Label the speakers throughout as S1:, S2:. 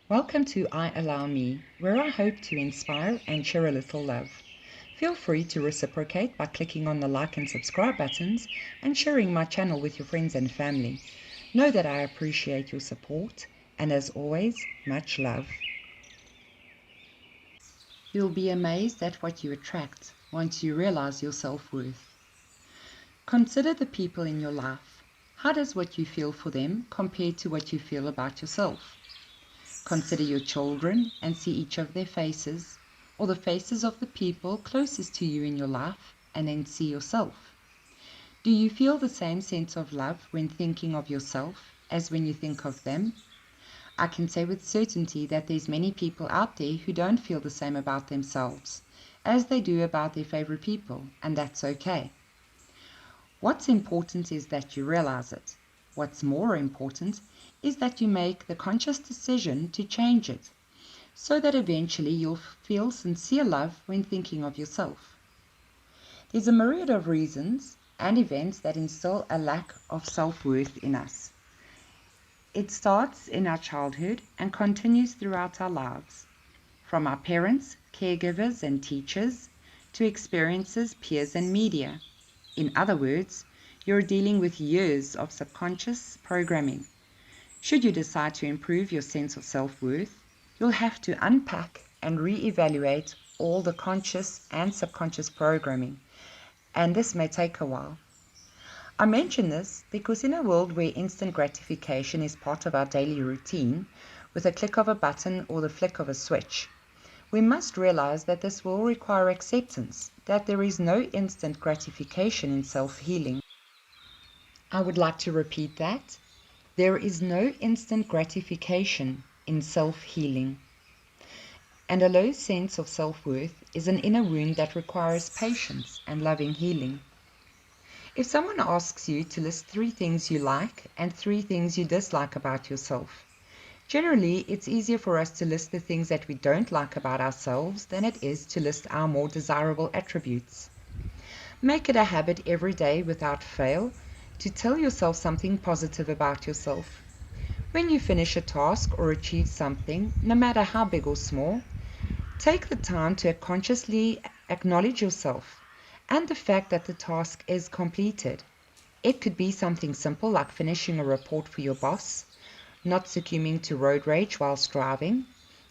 S1: Welcome to I Allow Me, where I hope to inspire and share a little love. Feel free to reciprocate by clicking on the like and subscribe buttons and sharing my channel with your friends and family. Know that I appreciate your support, and as always, much love. You'll be amazed at what you attract once you realize your self-worth. Consider the people in your life. How does what you feel for them compare to what you feel about yourself? Consider your children and see each of their faces, or the faces of the people closest to you in your life, and then see yourself. Do you feel the same sense of love when thinking of yourself as when you think of them? I can say with certainty that there's many people out there who don't feel the same about themselves as they do about their favorite people, and that's okay. What's important is that you realize it. What's more important is that you make the conscious decision to change it, so that eventually you'll feel sincere love when thinking of yourself. There's a myriad of reasons and events that instill a lack of self-worth in us. It starts in our childhood and continues throughout our lives, from our parents, caregivers, and teachers, to experiences, peers, and media. In other words, you're dealing with years of subconscious programming. Should you decide to improve your sense of self-worth, you'll have to unpack and re-evaluate all the conscious and subconscious programming, and this may take a while. I mention this because in a world where instant gratification is part of our daily routine, with a click of a button or the flick of a switch, we must realize that this will require acceptance, that there is no instant gratification in self-healing. I would like to repeat that. There is no instant gratification in self-healing. And a low sense of self-worth is an inner wound that requires patience and loving healing. If someone asks you to list 3 things you like and 3 things you dislike about yourself, generally it's easier for us to list the things that we don't like about ourselves than it is to list our more desirable attributes. Make it a habit every day without fail to tell yourself something positive about yourself. When you finish a task or achieve something, no matter how big or small, take the time to consciously acknowledge yourself and the fact that the task is completed. It could be something simple like finishing a report for your boss, not succumbing to road rage whilst driving,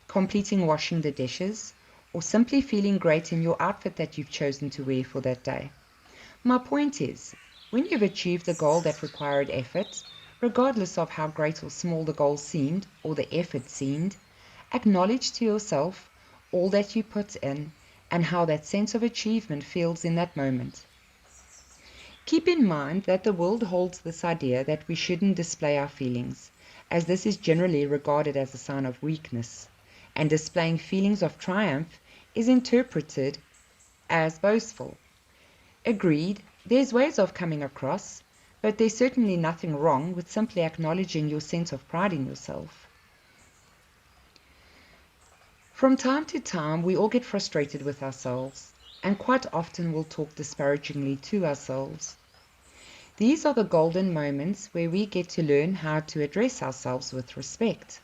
S1: completing washing the dishes, or simply feeling great in your outfit that you've chosen to wear for that day. My point is, when you've achieved a goal that required effort, regardless of how great or small the goal seemed or the effort seemed, acknowledge to yourself all that you put in and how that sense of achievement feels in that moment. Keep in mind that the world holds this idea that we shouldn't display our feelings, as this is generally regarded as a sign of weakness, and displaying feelings of triumph is interpreted as boastful. Agreed, there's ways of coming across, but there's certainly nothing wrong with simply acknowledging your sense of pride in yourself. From time to time, we all get frustrated with ourselves, and quite often we'll talk disparagingly to ourselves. These are the golden moments where we get to learn how to address ourselves with respect.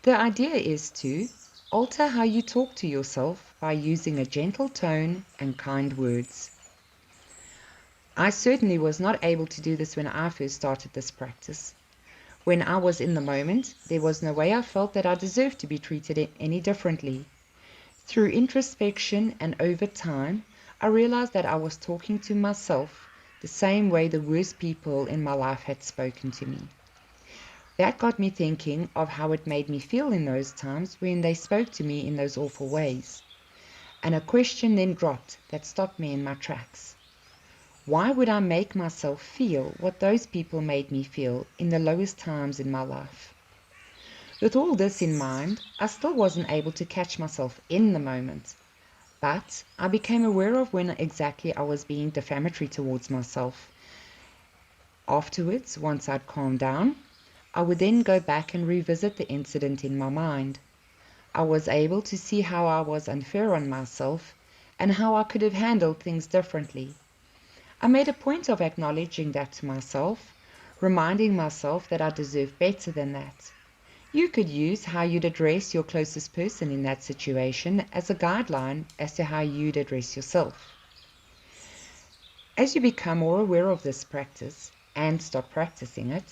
S1: The idea is to alter how you talk to yourself by using a gentle tone and kind words. I certainly was not able to do this when I first started this practice. When I was in the moment, there was no way I felt that I deserved to be treated any differently. Through introspection and over time, I realized that I was talking to myself the same way the worst people in my life had spoken to me. That got me thinking of how it made me feel in those times when they spoke to me in those awful ways. And a question then dropped that stopped me in my tracks. Why would I make myself feel what those people made me feel in the lowest times in my life? With all this in mind, I still wasn't able to catch myself in the moment, but I became aware of when exactly I was being defamatory towards myself. Afterwards, once I'd calmed down, I would then go back and revisit the incident in my mind. I was able to see how I was unfair on myself and how I could have handled things differently. I made a point of acknowledging that to myself, reminding myself that I deserve better than that. You could use how you'd address your closest person in that situation as a guideline as to how you'd address yourself. As you become more aware of this practice and start practicing it,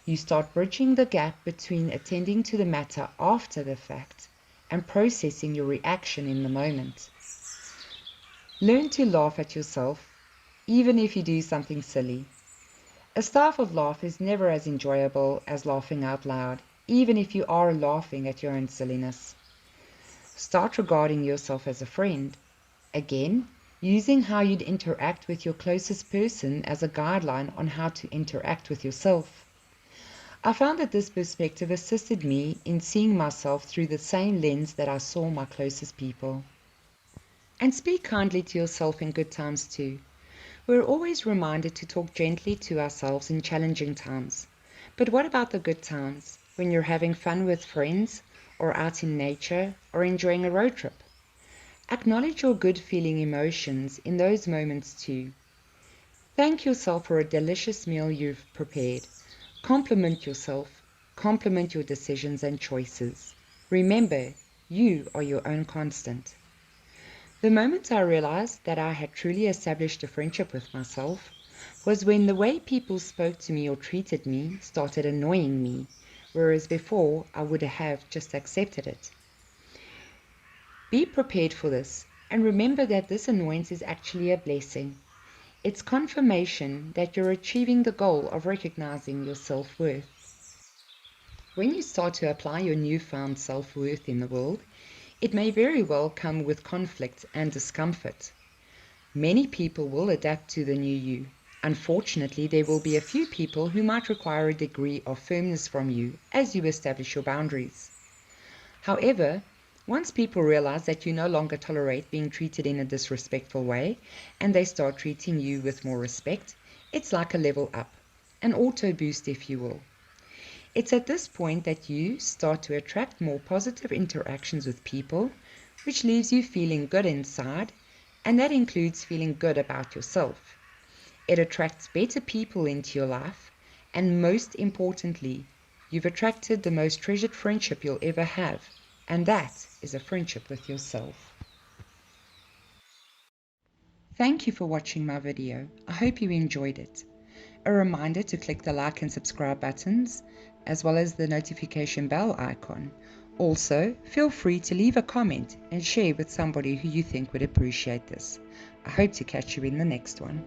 S1: you start bridging the gap between attending to the matter after the fact and processing your reaction in the moment. Learn to laugh at yourself, even if you do something silly. A stifled laugh is never as enjoyable as laughing out loud, even if you are laughing at your own silliness. Start regarding yourself as a friend. Again, using how you'd interact with your closest person as a guideline on how to interact with yourself. I found that this perspective assisted me in seeing myself through the same lens that I saw my closest people. And speak kindly to yourself in good times too. We're always reminded to talk gently to ourselves in challenging times. But what about the good times, when you're having fun with friends, or out in nature, or enjoying a road trip? Acknowledge your good feeling emotions in those moments too. Thank yourself for a delicious meal you've prepared. Compliment yourself. Compliment your decisions and choices. Remember, you are your own constant. The moment I realized that I had truly established a friendship with myself was when the way people spoke to me or treated me started annoying me, whereas before I would have just accepted it. Be prepared for this, and remember that this annoyance is actually a blessing. It's confirmation that you're achieving the goal of recognizing your self-worth. When you start to apply your newfound self-worth in the world, it may very well come with conflict and discomfort. Many people will adapt to the new you. Unfortunately, there will be a few people who might require a degree of firmness from you as you establish your boundaries. However, once people realize that you no longer tolerate being treated in a disrespectful way, and they start treating you with more respect, it's like a level up, an auto boost if you will. It's at this point that you start to attract more positive interactions with people, which leaves you feeling good inside, and that includes feeling good about yourself. It attracts better people into your life, and most importantly, you've attracted the most treasured friendship you'll ever have, and that is a friendship with yourself. Thank you for watching my video. I hope you enjoyed it. A reminder to click the like and subscribe buttons, as well as the notification bell icon. Also, feel free to leave a comment and share with somebody who you think would appreciate this. I hope to catch you in the next one.